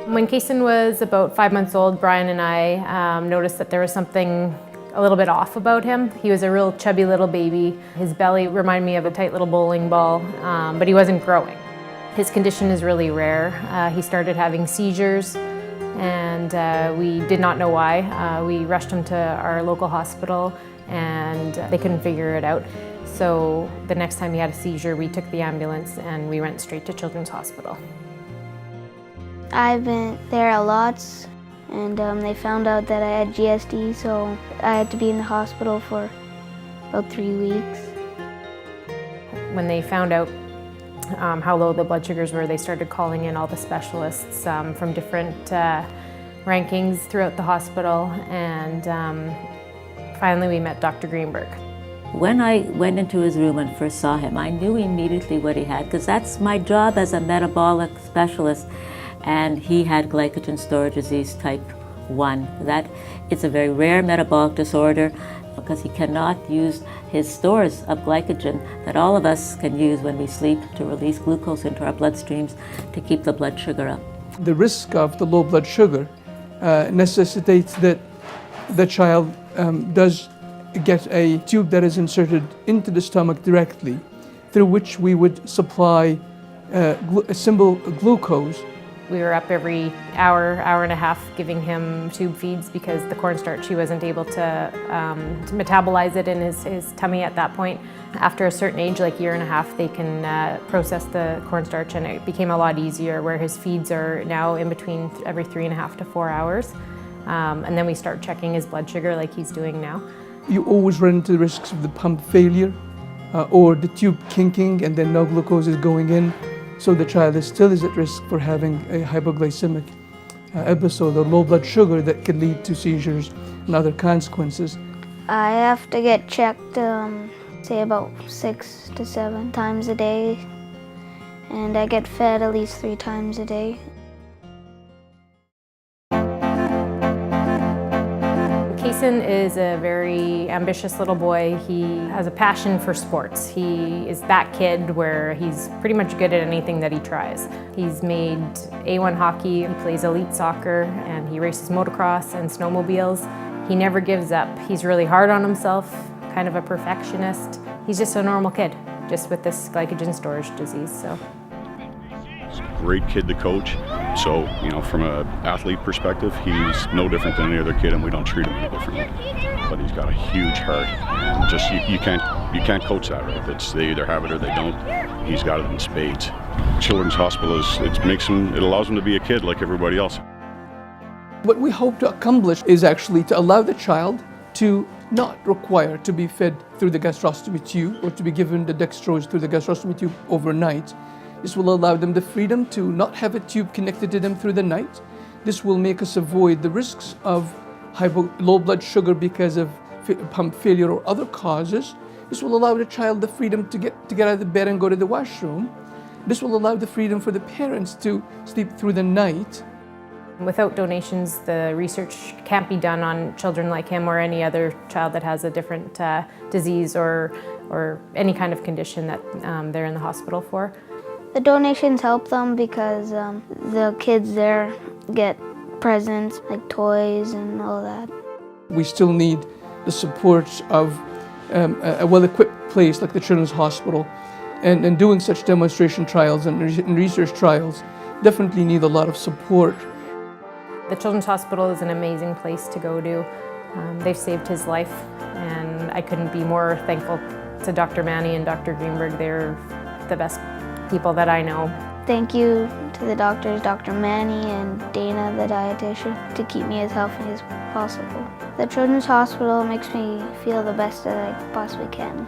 When Kasen was about 5 months old, Brian and I noticed that there was something a little bit off about him. He was a real chubby little baby. His belly reminded me of a tight little bowling ball, but he wasn't growing. His condition is really rare. He started having seizures, and we did not know why. We rushed him to our local hospital, and they couldn't figure it out. So the next time he had a seizure, we took the ambulance and we went straight to Children's Hospital. I've been there a lot, and they found out that I had GSD, so I had to be in the hospital for about 3 weeks. When they found out how low the blood sugars were, they started calling in all the specialists from different rankings throughout the hospital, and finally we met Dr. Greenberg. When I went into his room and first saw him, I knew immediately what he had, because that's my job as a metabolic specialist. And he had glycogen storage disease type 1. It's a very rare metabolic disorder because he cannot use his stores of glycogen that all of us can use when we sleep to release glucose into our bloodstreams to keep the blood sugar up. The risk of the low blood sugar necessitates that the child does get a tube that is inserted into the stomach directly, through which we would supply a simple glucose. We were up every hour, hour and a half giving him tube feeds because the cornstarch, he wasn't able to metabolize it in his tummy at that point. After a certain age, like 1.5 years, they can process the cornstarch, and it became a lot easier, where his feeds are now in between every 3.5 to 4 hours. And then we start checking his blood sugar like he's doing now. You always run into the risks of the pump failure or the tube kinking and then no glucose is going in. So the child still is at risk for having a hypoglycemic episode or low blood sugar that could lead to seizures and other consequences. I have to get checked, say about 6 to 7 times a day, and I get fed at least 3 times a day. Kasen is a very ambitious little boy. He has a passion for sports. He is that kid where he's pretty much good at anything that he tries. He's made A1 hockey, he plays elite soccer, and he races motocross and snowmobiles. He never gives up. He's really hard on himself, kind of a perfectionist. He's just a normal kid, just with this glycogen storage disease. So. He's a great kid to coach. So, from an athlete perspective, he's no different than any other kid, and we don't treat him any differently. But he's got a huge heart. Just you can't coach that, right? They either have it or they don't. He's got it in spades. Children's Hospital it allows him to be a kid like everybody else. What we hope to accomplish is actually to allow the child to not require to be fed through the gastrostomy tube or to be given the dextrose through the gastrostomy tube overnight. This will allow them the freedom to not have a tube connected to them through the night. This will make us avoid the risks of low blood sugar because of pump failure or other causes. This will allow the child the freedom to get out of the bed and go to the washroom. This will allow the freedom for the parents to sleep through the night. Without donations, the research can't be done on children like him or any other child that has a different disease or any kind of condition that they're in the hospital for. The donations help them because the kids there get presents like toys and all that. We still need the support of a well-equipped place like the Children's Hospital, and doing such demonstration trials and research trials definitely need a lot of support. The Children's Hospital is an amazing place to go to. They've saved his life, and I couldn't be more thankful to Dr. Manny and Dr. Greenberg. They're the best people that I know. Thank you to the doctors, Dr. Manny and Dana, the dietitian, to keep me as healthy as possible. The Children's Hospital makes me feel the best that I possibly can.